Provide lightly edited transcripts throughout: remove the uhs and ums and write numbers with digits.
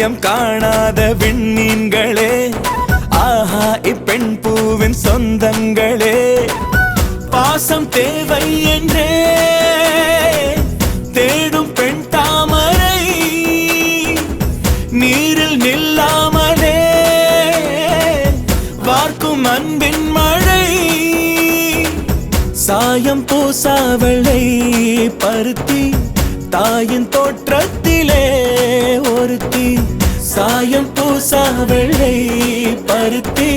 இனம் காணாத விண்மீன்களே, ஆஹா இப்பெண் பூவின் சொந்தங்களே, பாசம் தேவை என்றே தேடும் பெண் தாமரை, நீரில் நில்லாமலே வார்க்கும் அன்பின் மழை, சாயம் பூசாவளை பருத்தி தாயின் தோற்றத்திலே ஒருத்தி, சாயம் பூசாவளை பருத்தி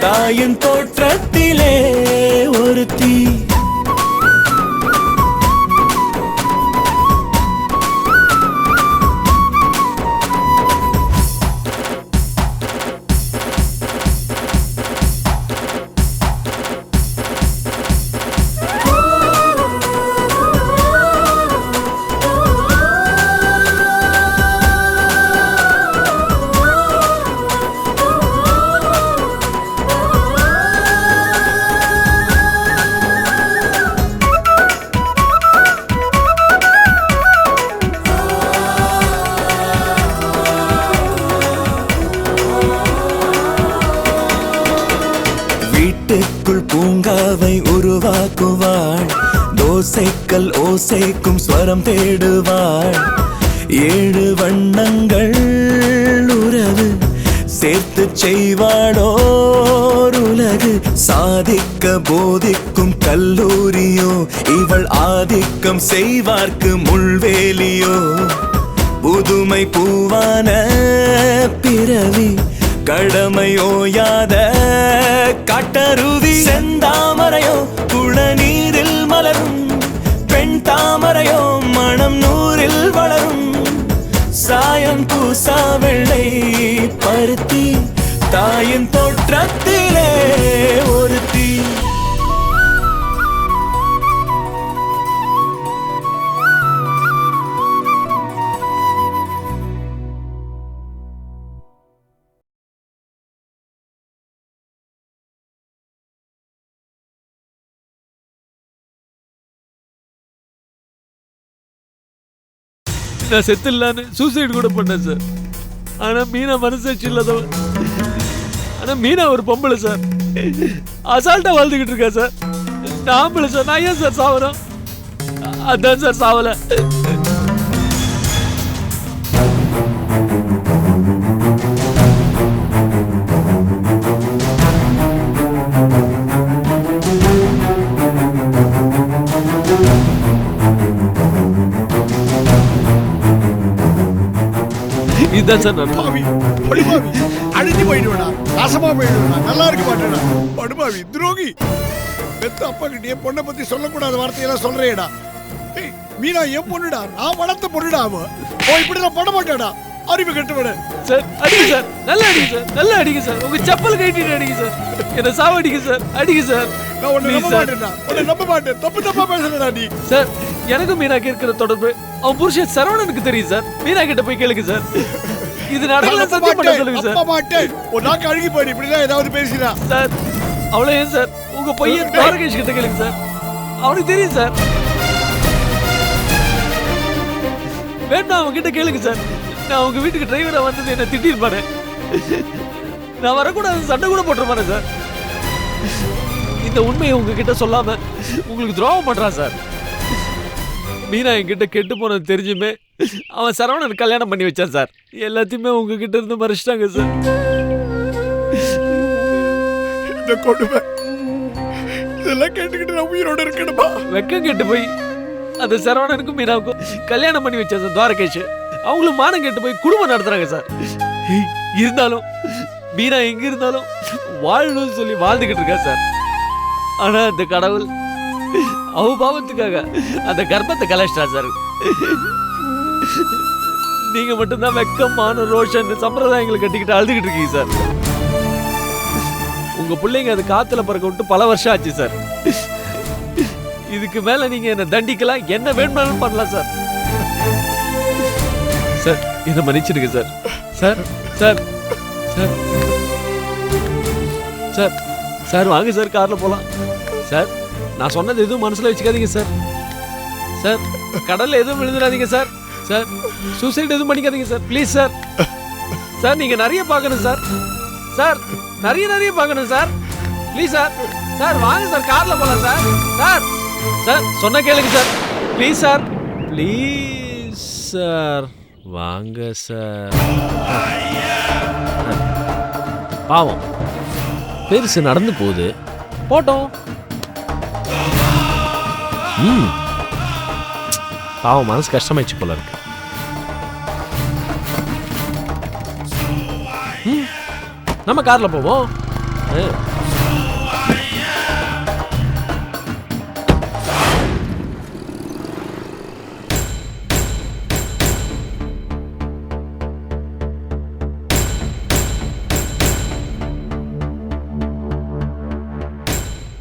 தாயின் தோற்றத்திலே ஒருத்தி. வீட்டுக்குள் பூங்காவை உருவாக்குவாள், தோசைக்கல் ஓசைக்கும் ஸ்வரம் தேடுவாள், 7 வண்ணங்கள் உறவு சேர்த்து செய்வாளோர் உலகு, சாதிக்க போதிக்கும் கல்லூரியோ இவள் ஆதிக்கம் செய்வார்க்கு முள்வேலியோ, புதுமை பூவான பிறவி கடமையோயாத காட்டருவி, செந்தாமரையோ குளநீரில் மலரும் பெண் தாமரையோ மனம் நூறில் வளரும், சாயம் பூசா வெள்ளை பருத்தி தாயின் தோற்றத்திலே ஒருத்தி. நான் செத்துலான்னு சூசைட் கூட பண்ணேன் சார். ஆனா மீனா மனசாட்சி இல்லாதவன். ஆனா மீனா ஒரு பொம்பளை சார், அசால்ட்டா வாழ்ந்துகிட்டு இருக்கா சார். நான் ஆம்பளை சார், நான் ஏன் சார் சாவறேன்? அதான் சார் சாவல. இதுதான் சார் பாவி படுபாவி, அழிஞ்சு போயிடுவேடா, நாசமா போயிடுவேடா, நல்லா இருக்க மாட்டேடா படுபாவி துரோகி. பெத்த அப்பா கிட்டே பொண்ணை பத்தி சொல்லக்கூடாத வார்த்தையெல்லாம் சொல்றேடா. மீனா என் பொண்ணுடா, நான் வளர்த்த பொண்ணுடா. அவ இப்படி நான் பண்ண மாட்டேடா, அறிவு கட்டுவிட. சார் அடிங்க சார், நல்லா அடிங்க சார், நல்லா அடிங்க சார், உங்க செப்பல் கட்டிட்டு அடிங்க சார், என்ன சாவடிங்க சார், அடிங்க சார். நான் உன்னை நம்ப மாட்டேன்டா, உன்னை நம்ப மாட்டேன், தப்பு தப்பா பேசுறடா நீ. சார் எனக்கும் மீனாக்கு இருக்கிற தொடர்பு அவன் புருஷன் சரவணனுக்கு தெரியும் சார். மீனா கிட்ட போய் கேளுங்க சார். இது நடக்கல சத்தியம் பண்ண சொல்லுங்க சார். நம்ப மாட்டேன். ஒரு நாக்கு அழுகி போய் இப்படிதான் ஏதாவது பேசினா சார். அவ்வளவு ஏன் சார், உங்க பையன் தாரகேஷ் கிட்ட கேளுங்க சார், அவனுக்கு தெரியும் சார். வேணா அவங்க கிட்ட கேளுங்க சார். நான் உங்க வீட்டுக்கு டிரைவரா வந்தது என்ன திட்டிருப்பாரு, நான் வரக்கூடாது சண்டை கூட போட்டிருப்பாரு சார். இந்த உண்மையை உங்ககிட்ட சொல்லாம உங்களுக்கு துரோகம் பண்றான் சார். மீனா என்கிட்ட கெட்டு போனது தெரிஞ்சுமே அவன் சரவணன் கல்யாணம் பண்ணி வச்சான் சார். எல்லாத்தையுமே உங்ககிட்ட இருந்து மறைச்சிட்டாங்க சார். இந்த கொடுமை இதெல்லாம் கேட்டுக்கிட்டு நான் உயிரோட இருக்கணுமா? வெக்கம் கெட்டு போய் அந்த சரவணனுக்கும் மீனாவுக்கும் கல்யாணம் பண்ணி வச்சான் சார் துவாரகேஷ். அவங்களும் மானம் கெட்டு போய் குடும்பம் நடத்துறாங்க சார். இருந்தாலும் மீனா எங்க இருந்தாலும் வாழணும்னு சொல்லி வாழ்ந்துகிட்டு இருக்கா சார். ஆனா அந்த கடவுள் அவ பாவத்துக்காக அந்த கர்ப்பத்தை கலைச்சிட்டா சார். நீங்க மட்டும்தான் வெக்கமான ரோஷன் சம்பிரதாயங்களை கட்டிக்கிட்டு அழுதுகிட்டு இருக்கீங்க சார். உங்க பிள்ளைங்க அது காத்துல பறக்க விட்டு பல வருஷம் ஆச்சு சார். இதுக்கு மேல நீங்க என்ன தண்டிக்கலாம், என்ன வேணும்னாலும் பண்ணலாம் சார். சார் இதை மன்னிச்சிடுங்க sir. Sir sir sir sir sir வாங்க சார், கார்ல போலாம் சார். நான் சொன்னது எதுவும் மனசுல வச்சுக்காதீங்க சார். சார் கடல்ல எதுவும் விழுந்துடாதீங்க சார். சார் சூசைட் எதுவும் பண்ணிக்காதீங்க சார், ப்ளீஸ் சார். சார் நீங்க நிறைய பார்க்கணும் சார். சார் நிறைய பார்க்கணும் சார். Please sir. சார் வாங்க சார், கார்ல போலாம் சார். சார் சார் சொன்ன கேளுங்க sir. Please sir. Please sir வாங்க சார். பாவம் பெருசு நடந்து போகுது, போட்டோம். பாவம் மனசு கஷ்டமாயிடுச்சு போல இருக்கு. நம்ம கார்ல போவோம்.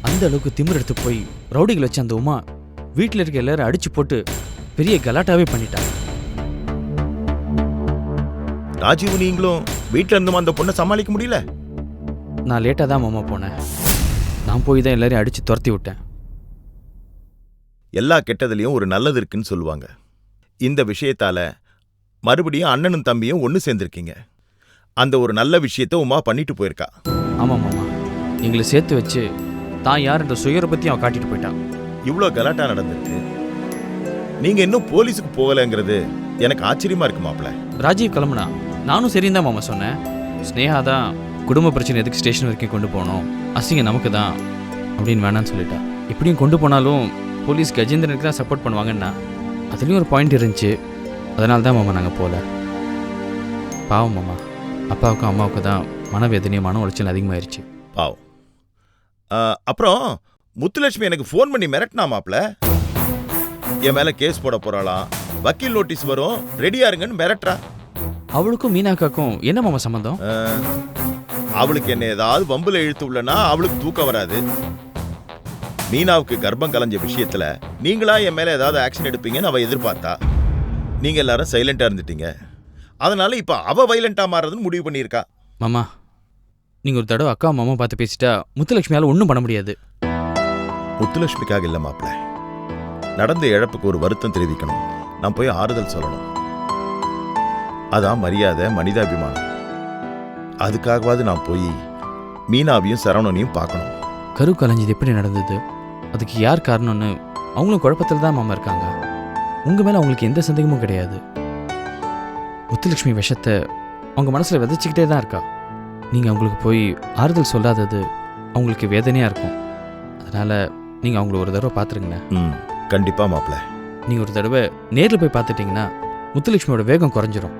அந்த அளவுக்கு திமிர் எடுத்து போய் ரவுடிகள் வச்சு அந்த உமா வீட்டில் இருக்க எல்லாரும் அடிச்சு போட்டு பெரிய கலாட்டாவே பண்ணிட்டான். ராஜீவ் நீங்களும் வீட்டில் இருந்தும் அந்த பொண்ணை சமாளிக்க முடியல? நான் லேட்டாக தான் மாமா போனேன். நான் போய் தான் எல்லாரையும் அடித்து துரத்தி விட்டேன். எல்லா கெட்டதுலேயும் ஒரு நல்லது இருக்குன்னு சொல்லுவாங்க. இந்த விஷயத்தால மறுபடியும் அண்ணனும் தம்பியும் ஒன்று சேர்ந்துருக்கீங்க. அந்த ஒரு நல்ல விஷயத்த உமா பண்ணிட்டு போயிருக்கா. ஆமாம் மாமா, எங்களை சேர்த்து வச்சு தான் யார்ன்ற சுயரை பற்றி அவன் காட்டிட்டு போயிட்டான். இவ்வளோ கலாட்டா நடந்திருக்கு, நீங்கள் இன்னும் போலீஸுக்கு போகலைங்கிறது எனக்கு ஆச்சரியமா இருக்கு மாப்பிள்ள. ராஜீவ் கிளம்புனா நானும் சரின்னு தான் மாமா சொன்னேன். ஸ்னேகா தான் குடும்ப பிரச்சனை எதுக்கு ஸ்டேஷன் வரைக்கும் கொண்டு போகணும், அசிங்க நமக்கு தான் அப்படின்னு வேணான்னு சொல்லிட்டா. இப்படியும் கொண்டு போனாலும் போலீஸ் கஜேந்திரனுக்கு தான் சப்போர்ட் பண்ணுவாங்கன்னா அதுலேயும் ஒரு பாயிண்ட் இருந்துச்சு. அதனால தான் மாமா நாங்கள் போகல. பாவம் மாமா, அப்பாவுக்கும் அம்மாவுக்கு தான் மனவேதனையும் மன உளைச்சல் அதிகமாகிருச்சு. பாவம். அப்புறம் முத்துலட்சுமி எனக்கு ஃபோன் பண்ணி மிரட்டினா மாப்பிள்ள. என் மேலே கேஸ் போட போகிறாளாம், வக்கீல் நோட்டீஸ் வரும், ரெடியா இருங்கன்னு மிரட்டுறா. அவளுக்கும் மீனாக்காக்கும் என்ன மாமா சம்மந்தம்? அவளுக்கு என்ன ஏதாவது வம்புல இழுத்து உள்ளனா அவளுக்கு தூக்கம் வராது. மீனாவுக்கு கர்ப்பம் கலைஞ்ச விஷயத்துல நீங்களா என் மேல ஏதாவது ஆக்ஷன் எடுப்பீங்கன்னு அவ எதிர்பார்த்தா. நீங்க எல்லாரும் சைலண்டா இருந்துட்டீங்க. அதனால இப்ப அவ வைலண்டா மாறதுன்னு முடிவு பண்ணியிருக்கா. மாமா, நீங்கள் ஒரு தடவை அக்கா மாமா பார்த்து பேசிட்டா முத்துலட்சுமியால் ஒன்றும் பண்ண முடியாது. முத்துலட்சுமிக்காக இல்ல மாப்பிள்ள, நடந்த இழப்புக்கு ஒரு வருத்தம் தெரிவிக்கணும், நான் போய் ஆறுதல் சொல்லணும். அதான் மரியாதை, மனிதாபிமானம். அதுக்காகவாது நான் போய் மீனாவையும் சரவணனையும் பார்க்கணும். கரு கலைஞ்சது எப்படி நடந்தது, அதுக்கு யார் காரணம்னு அவங்களும் குழப்பத்தில் தான் மாமா இருக்காங்க. உங்கள் மேலே அவங்களுக்கு எந்த சந்தேகமும் கிடையாது. முத்துலட்சுமி விஷத்தை அவங்க மனசில் விதைச்சிக்கிட்டே தான் இருக்கா. நீங்கள் அவங்களுக்கு போய் ஆறுதல் சொல்லாதது அவங்களுக்கு வேதனையாக இருக்கும். அதனால் நீங்கள் அவங்கள ஒரு தடவை பார்த்துருங்கண்ணே. கண்டிப்பா மாப்பிள்ள. நீங்கள் ஒரு தடவை நேரில் போய் பார்த்துட்டிங்கன்னா முத்துலட்சுமியோட வேகம் குறைஞ்சிரும்.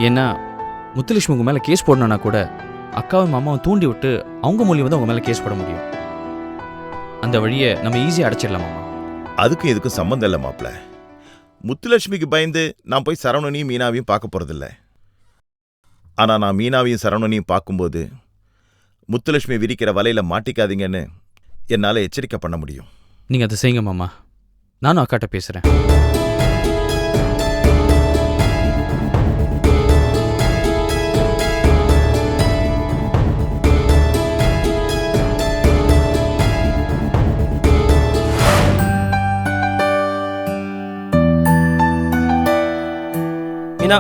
ஏன்னா முத்துலட்சுமி உங்கள் மேலே கேஸ் போடணுன்னா கூட அக்காவும் மாமாவும் தூண்டி விட்டு அவங்க மூலியமாக தான் உங்கள் மேலே கேஸ் போட முடியும். அந்த வழியை நம்ம ஈஸியாக அடைச்சிடலாம் மாமா. அதுக்கும் இதுக்கும் சம்மந்தம் இல்லை மாப்பிள்ள. முத்துலட்சுமிக்கு பயந்து நான் போய் சரவணனையும் மீனாவையும் பார்க்க போறதில்ல. ஆனால் நான் மீனாவையும் சரவணனையும் பார்க்கும்போது முத்துலட்சுமி விரிக்கிற வலையில மாட்டிக்காதீங்கன்னு என்னால் எச்சரிக்கை பண்ண முடியும். நீங்கள் அதை செய்யுங்க மாமா. நானும் அக்காட்ட பேசுகிறேன். மீனா,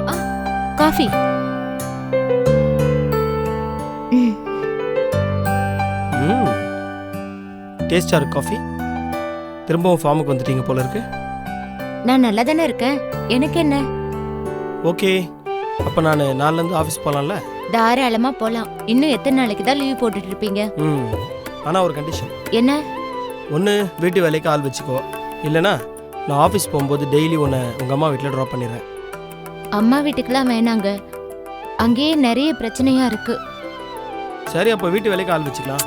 காஃபி. டேஸ்டா இருக்கு காஃபி. திரும்பவும் ஃபார்முக்கு வந்துட்டீங்க போல இருக்கு. நான் நல்லா தானே இருக்கேன், எனக்கு என்ன? ஓகே, அப்போ நான் நாளிலேருந்து ஆஃபீஸ் போகலாம்ல? தாராளமா போலாம். இன்னும் எத்தனை நாளைக்கு தான் லீவ் போட்டுட்டு இருப்பீங்க? ஆனால் ஒரு கண்டிஷன். என்ன? ஒன்று வீட்டு வேலைக்கு ஆள் வச்சுக்கோ, இல்லைனா நான் ஆஃபீஸ் போகும்போது டெய்லி உன்னை உங்கள் அம்மா வீட்டில் ட்ராப் பண்ணிடுறேன். அம்மா வீட்டுக்கெல்லாம் வேணாங்க, அங்கேயே நிறைய பிரச்சனையா இருக்கு. சரி, அப்போ வீட்டு வேலைக்கு ஆள் வச்சுக்கலாம்.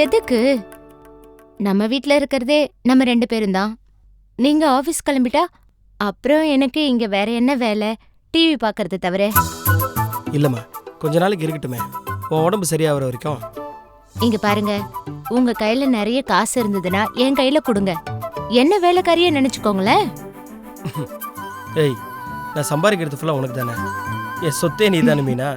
எதுக்கு? நம்ம வீட்ல இருக்கிறதே நம்ம 2 பேரும் தான். நீங்க ஆபீஸ் கிளம்பிட்டா அப்புறம் எனக்கு இங்க வேற என்ன வேலை? டிவி பார்க்கறது தவிர. இல்லைம்மா, கொஞ்ச நாளைக்கு இருக்கட்டுமே, உன் உடம்பு சரியாகிற வரைக்கும். இங்க பாருங்க, உங்க கையில நிறைய காசு இருந்ததுன்னா என் கையில கொடுங்க. என்ன வேலைக்காரியே நினைச்சுக்கோங்களேன். ஏய், நான் சம்பாதிக்கிறது ஃபுல்லாக உனக்கு தானே. என் சொத்தே நீ தானே மீனா.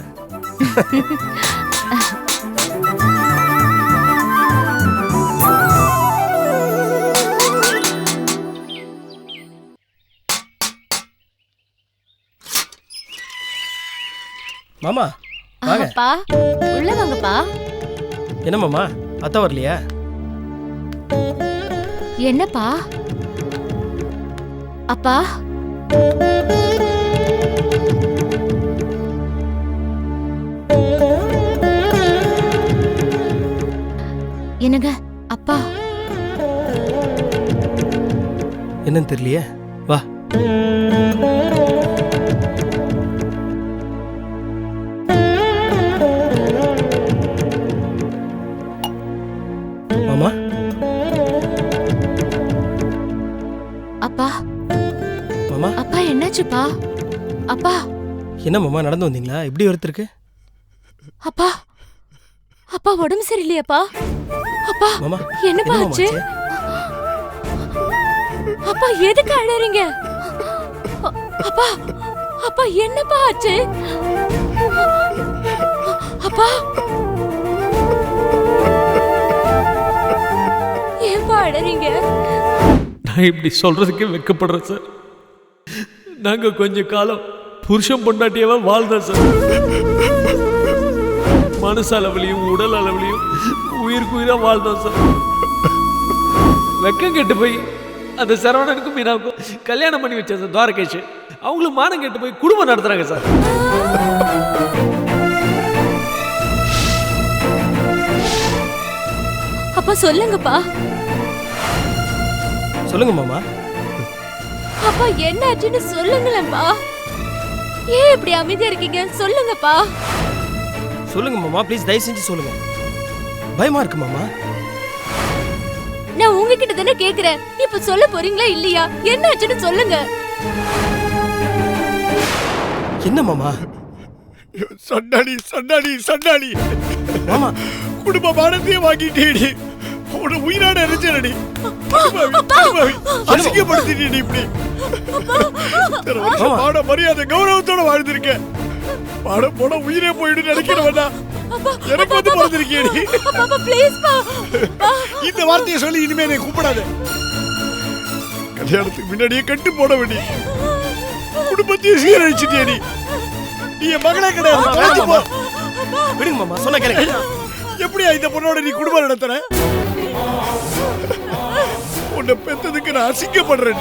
மாமா, வாங்க. அப்பா உள்ள வாங்கப்பா. என்ன மாமா அத்தை வரலையா? என்னப்பா? அப்பா என்னங்க அப்பா? என்னன்னு தெரியலையே. வா. மாமா அப்பா மாமா அப்பா என்னாச்சுப்பா? அப்பா என்ன மாமா நடந்து வந்தீங்களா? இப்படி ஒருத்தருக்கு. அப்பா அப்பா உடம்பு சரியில்லையாப்பா? அப்பா மாமா என்னப்பா மாமா ஆச்சு? அப்பா எதுக்கு அழறீங்க? அப்பா அப்பா என்னப்பா ஆச்சு? அப்பா ஏன்பா அழறீங்க? நான் இப்படி சொல்றதுக்கே வெட்கப்படுறேன் சார். நாங்க கொஞ்ச காலம் புருஷன் பொண்டாட்டியவா வாழ்ந்தோம் சார். மனசளவுலையும் உடல் அளவுலையும் உயிருக்கு உயிரா வாழ்ந்தோம் சார். வெக்கம் கெட்டு போய் அந்த சரவணனுக்கும் மீனாவுக்கும் கல்யாணம் பண்ணி வச்சேன் சார் துவாரகேஷ். அவங்களும் மானம் கெட்டு போய் குடும்பம் நடத்துறாங்க சார். அப்பா சொல்லுங்கப்பா. சொல்லுங்க மாமா. அப்பா என்னாச்சுன்னு சொல்லுங்களேன்ப்பா. ஏன் இப்படி அமைதியா இருக்கீங்க? சொல்லுங்கப்பா. சொல்லுங்க மாமா ப்ளீஸ், தயவு செஞ்சு சொல்லுங்க. பயமா இருக்கு மாமா. நான் உங்ககிட்ட தானே கேக்குறேன். இப்ப சொல்ல போறீங்களா இல்லையா? என்னாச்சுன்னு சொல்லுங்க. என்ன மாமா? சண்டாளி சண்டாளி சண்டாளி மாமா குடும்ப மானத்தையே வாங்கிட்டேடி. உன உயிரான எரிஞ்சடி. அசிங்கப்படுத்திட்டீ இப்படி. பாட மரியாதை கௌரவத்தோட வாழ்ந்திருக்கேன். பாட போட உயிரே போயிடு நினைக்கிறவனா எனக்கு வந்து பிறந்திருக்கேடி. இந்த வார்த்தையை சொல்லி இனிமே என்னை கூப்பிடாத. கல்யாணத்துக்கு முன்னாடியே கட்டு போட வேண்டி குடும்பத்தையே சீரழிச்சிட்டேடி. நீ என் மகளே கிடையாது. விடுங்க மாமா, சொன்ன கேளுங்க. எப்படியா இந்த பொண்ணோட நீ குடும்பம் நடத்துற? உன்னை பெத்ததுக்கு நான் அசிங்கப்படுறேன்.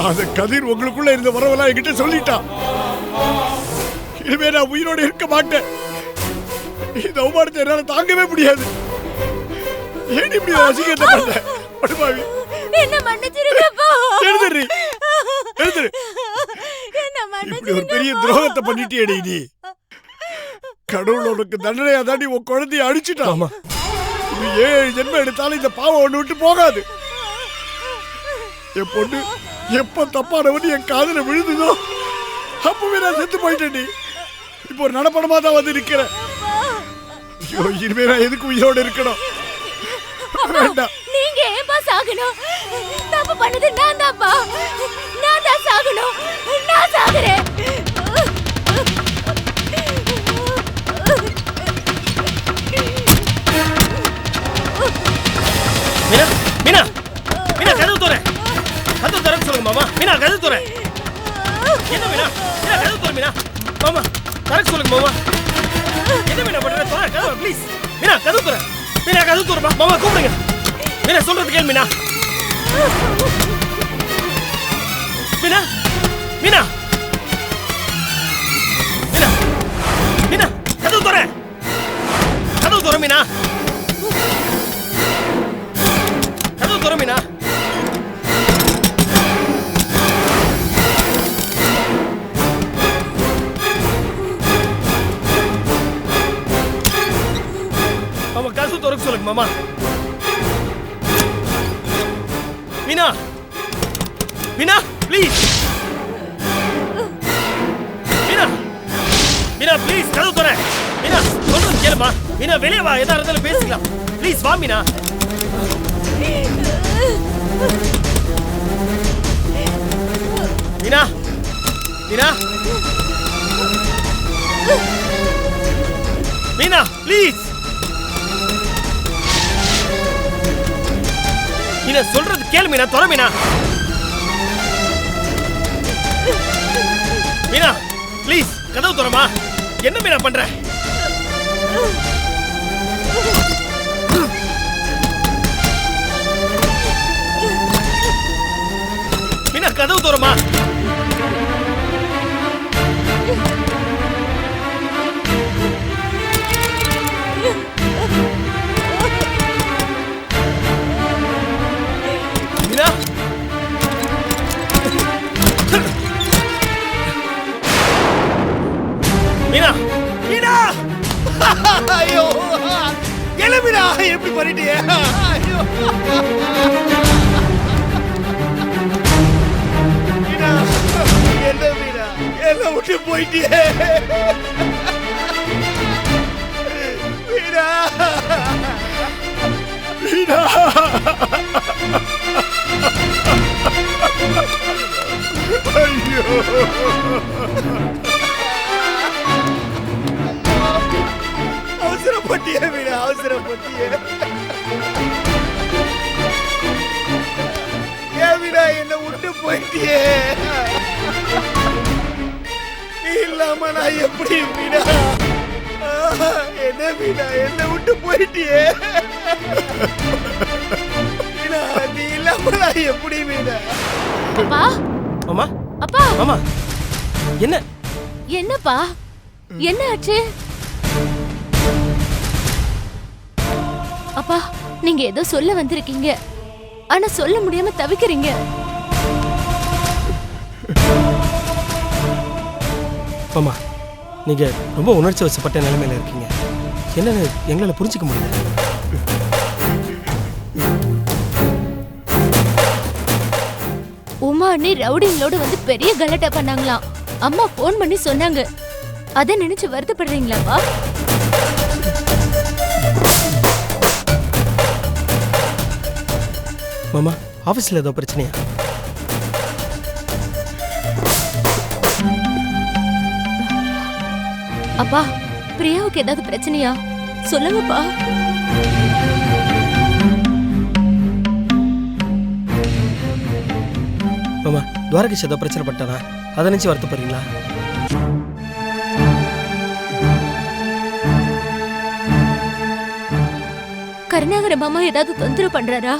அந்த கதிர் உங்களுக்குள்ள இருந்த வரவெல்லாம் என்கிட்ட சொல்லிட்டான். இனிமே நான் உயிரோட இருக்க மாட்டேன். இந்த அவமானத்தை என்னால தாங்கவே முடியாது. ஏன் இப்படி அசிங்கத்தை பண்ண? படுபாவி என்ன மன்னிச்சிருங்கப்பா. எழுதுறீ எழுதுரு. இப்படி ஒரு பெரிய துரோகத்தை பண்ணிட்டியேடி நீ. கடவுள் உனக்கு தண்டனையா தாண்டி உன் குழந்தைய அடிச்சுட்டாமா. இது 7 ஜென்மம் எடுத்தாலும் இந்த பாவம் ஒண்ணு விட்டு போகாது. என் பொண்ணு எப்ப தப்பானவன் என் காதுல விழுந்ததோ அப்பவே நான் செத்து போயிட்டேன். இப்போ ஒரு நடப்படமா தான் வந்து நிக்கிறேன். ஐயோ, இனிமே நான் எதுக்கு உயிரோடு இருக்கணும்? வேண்டாம். நீங்க ஏன்பா சாகணும்? தப்பு பண்ணது நான் தான்ப்பா. நான் தான் சாகணும். நான் சாகுறேன். மீனா மீனா மீனா கதவு தோற. கதவு தரன்னு சொல்லுங்க மாமா. மீனா கதவு தோற. என்ன மீனா? மீனா கதவு தோற மீனா. மாமா தரக்கு சொல்லுங்க மாமா. என்ன மீனா பண்ற? தோற கதவு ப்ளீஸ். மீனா கதவு தோற. மீனா கதவு தோற. மாமா கூப்பிடுங்க. மீனா சொல்றது கேளு மீனா. மீனா மீனா மீனா மீனா கதவு தோற. கதவு தோற மீனா. கதவு தோற மீனா. மாமா கதவு தோற சொல்லுங்க மாமா. மீனா மீனா ப்ளீஸ். மீனா மீனா ப்ளீஸ் கதவு தோற. மீனா சொல்றது கேளுமா. மீனா வெளியே வா, எதா இருந்தாலும் பேசிக்கலாம். ப்ளீஸ் வா மீனா. மீனா மீனா மீனா ப்ளீஸ். மீனா சொல்றது கேளு மீனா. தொற மீனா. மீனா ப்ளீஸ் கதவு தோறமா. என்ன மீனா பண்ற? மீனா கதவு தோறமா. மீனா மீனா மீனா ஐயோ என்ன மீனா எப்படி பண்ணிட்டியே? ஐயோ மீனா என்ன மீனா என்ன விட்டு போயிட்டியே? மீனா மீனா ஐயோ அவசரப்பட்டியே மீனா அவசரப்பட்டியே. ஏன் மீனா என்ன விட்டு போயிட்டியே? நீ இல்லாம நான் எப்படி மீனா? என்ன மீனா என்ன விட்டு போயிட்டியே? மீனா நீ இல்லாம நான் எப்படி மீனா? அப்பா மாமா அப்பா மாமா என்ன என்னப்பா என்ன ஆச்சு? அப்பா நீங்க ஏதோ சொல்ல வந்திருக்கீங்க, ஆனா சொல்ல முடியாம தவிக்கிறீங்க. மாமா நீங்க ரொம்ப உணர்ச்சி வசப்பட்ட நிலைமையில இருக்கீங்க. என்னன்னு எங்களால புரிஞ்சுக்க முடியல. உமா அண்ணி ரவுடிங்களோட வந்து பெரிய கலாட்டா பண்ணாங்களாம். அம்மா போன் பண்ணி சொன்னாங்க. அதை நினைச்சு வருத்தப்படுறீங்களாப்பா? மாமா ஆபீஸ்ல ஏதோ பிரச்சனையா? அப்பா பிரியாவுக்கு ஏதாவது பிரச்சனையா சொல்லுங்கப்பா. மாமா துவாரகேஷ் ஏதோ பிரச்சனை பட்டானா? அதை நினைச்சு வருத்தப்படுறீங்களா? கருணாகர மாமா ஏதாவது தொந்தரவு பண்றாரா?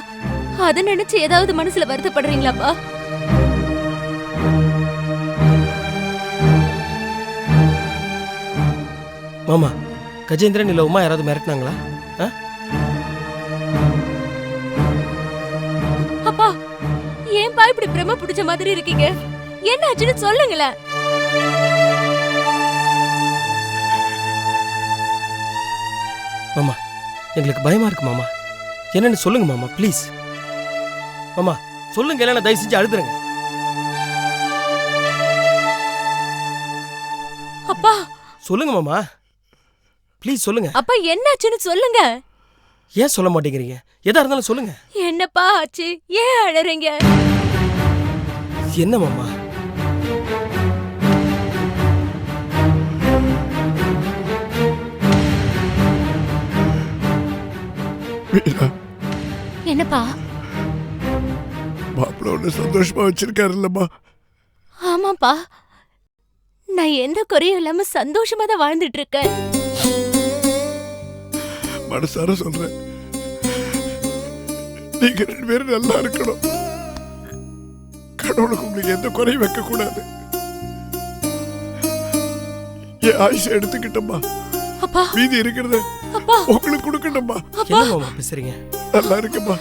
அதை நினைச்சு ஏதாவது மனசுல வருத்தப்படுறீங்களாப்பா? மாமா கஜேந்திரன் இல்ல உமா யாராவது மிரட்டினாங்களா? அப்பா ஏன்பா இப்படி பிரம பிடிச்ச மாதிரி இருக்கீங்க? என்ன ஆச்சுன்னு சொல்லுங்களேன். மாமா எங்களுக்கு பயமா இருக்கு மாமா. என்னன்னு சொல்லுங்க மாமா ப்ளீஸ். மாமா சொல்லுங்க, இல்லைன்னா தயவு செஞ்சு அழுதுருங்க. அப்பா சொல்லுங்க மாமா ப்ளீஸ் சொல்லுங்க. அப்பா என்னாச்சுன்னு சொல்லுங்க. ஏன் சொல்ல மாட்டேங்கிறீங்க? எதா இருந்தாலும் சொல்லுங்க. என்னப்பா ஆச்சு? ஏன் அழறீங்க? என்ன மாமா? என்னப்பா? மாப்பிள்ள ஒண்ணு சந்தோஷமா வச்சிருக்காரு இல்லம்மா? ஆமாப்பா, நான் எந்த குறையும் இல்லாம சந்தோஷமா தான் வாழ்ந்துட்டு இருக்கேன். மனசார சொல்றேன், நீங்க 2 பேரும் நல்லா இருக்கணும். கடவுளுக்கு உங்களுக்கு எந்த குறையும் வைக்க கூடாது. என் ஆயுஷ எடுத்துக்கிட்டம்மா, அப்பா மீதி இருக்கிறத அப்பா உங்களுக்கு கொடுக்கணும்மா. என்ன மாமா பேசுறீங்க? நல்லா இருக்குமா,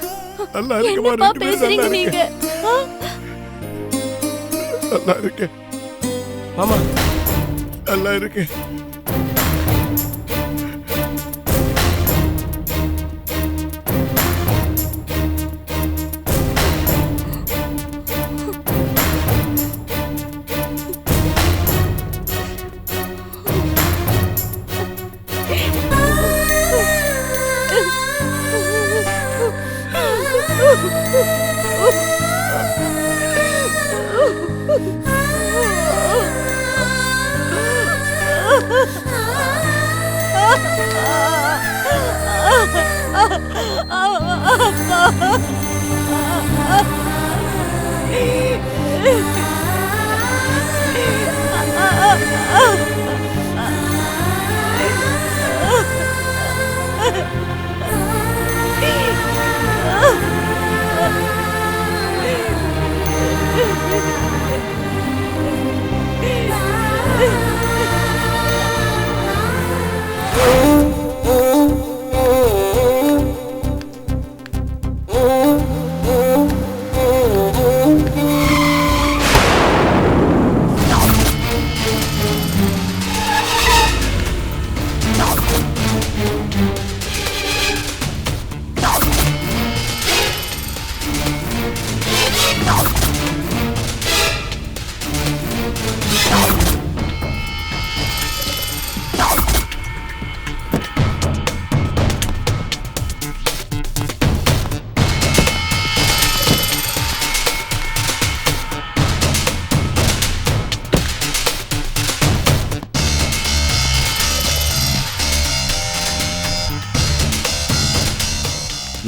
நல்லா இருக்குமா. என்னப்பா 2 பேரும் பேசுறீங்க நல்லா நீங்க? இருக்கு, நல்லா இருக்கு மாமா, நல்லா இருக்கு.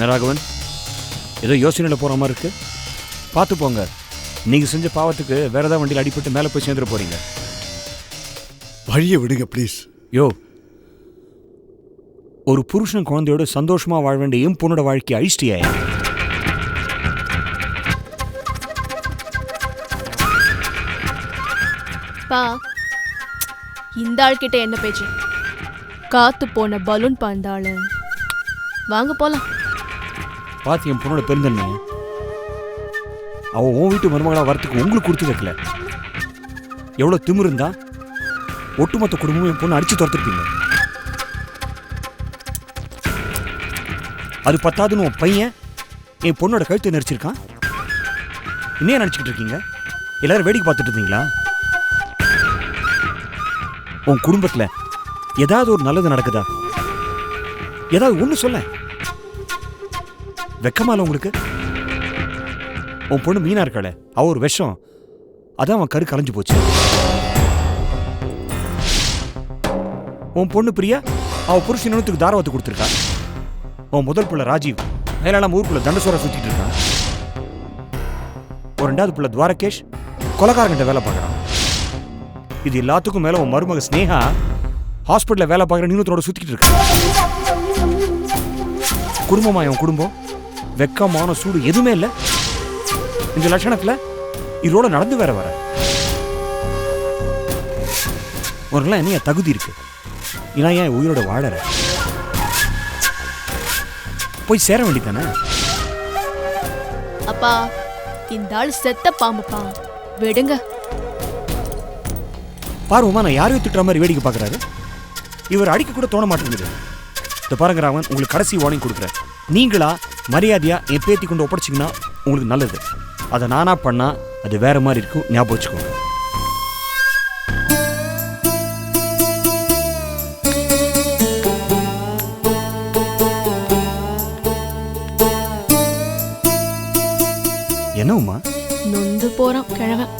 ராகவன், ஏதோ யோசனையில் போகிற மாதிரி இருக்கு. பார்த்து போங்க. நீங்கள் செஞ்ச பாவத்துக்கு வேற ஏதாவது வண்டியில் அடிபட்டு மேலே போய் சேர்ந்துட போறீங்க. வழியை விடுங்க ப்ளீஸ். யோ, ஒரு புருஷன் குழந்தையோட சந்தோஷமா வாழ வேண்டிய என் பொண்ணோட வாழ்க்கையை அழிச்சிட்டியா? பா, இந்த ஆள்கிட்ட என்ன பேச்சு? காத்து போன பலூன் பாந்தாளு. வாங்க போலாம். பார்த்து என் பொண்ணோட பெருந்தன்மை. அவன் உன் வீட்டு மருமகளா வரத்துக்கு உங்களுக்கு கொடுத்து வைக்கல. எவ்வளோ திமிரு இருந்தா ஒட்டுமொத்த குடும்பமும் என் பொண்ணு அடிச்சு துரத்துருப்பீங்க. அது பத்தாதுன்னு உன் பையன் என் பொண்ணோட கழுத்தை நெரிச்சிருக்கான். இன்னும் நினச்சிக்கிட்டு இருக்கீங்க? எல்லாரும் வேடிக்கை பார்த்துட்டு இருந்தீங்களா? உன் குடும்பத்தில் ஏதாவது ஒரு நல்லது நடக்குதா? ஏதாவது ஒன்று சொல்ல. வெக்கமால உங்களுக்கு? உன் பொண்ணு மீனா இருக்காளே, அவ ஒரு விஷம். அதான் அவன் கரு கலைஞ்சு போச்சு. உன் பொண்ணு பிரியா அவ புருஷன் இனத்துக்கு தாரவத்து கொடுத்துருக்கா. உன் முதல் பிள்ளை ராஜீவ் மேலாம் ஊருக்குள்ள தண்டசோர சுத்திட்டு இருக்கான். ஒரு ரெண்டாவது பிள்ளை துவாரகேஷ் கொலைக்காரங்கிட்ட வேலை பார்க்கறான். இது எல்லாத்துக்கும் மேல உன் மருமக ஸ்னேகா ஹாஸ்பிட்டல்ல வேலை பார்க்குற நீனத்தோட சுத்திக்கிட்டு இருக்கான். குடும்பமா என் குடும்பம்? வெக்கமான சூடு எதுவுமே இல்லை. இந்த லட்சணத்துல இதோட நடந்து வேற வர உனக்கெல்லாம் என்ன தகுதி இருக்கு? நான் ஏன் உயிரோட வாழற? போய் சேர வேண்டித்தானே? அப்பா, இந்த ஆள் செத்த பாம்புப்பா, விடுங்க. பாருமா, நான் யாரையும் திட்டுற மாதிரி வேடிக்கை பார்க்கறாரு. இவர் அடிக்க கூட தோண மாட்டேங்குது. இந்த பாருங்க ராவன், உங்களுக்கு கடைசி வார்னிங் கொடுக்குறேன். நீங்களா மரியாதையா என் பேத்தி கொண்டு ஒப்படைச்சிங்கன்னா உங்களுக்கு நல்லது. அதை நானா பண்ணா அது வேற மாதிரி இருக்கும், ஞாபகம் வச்சுக்கோங்க. என்னவுமா? நொந்து போறான் கிழவன்.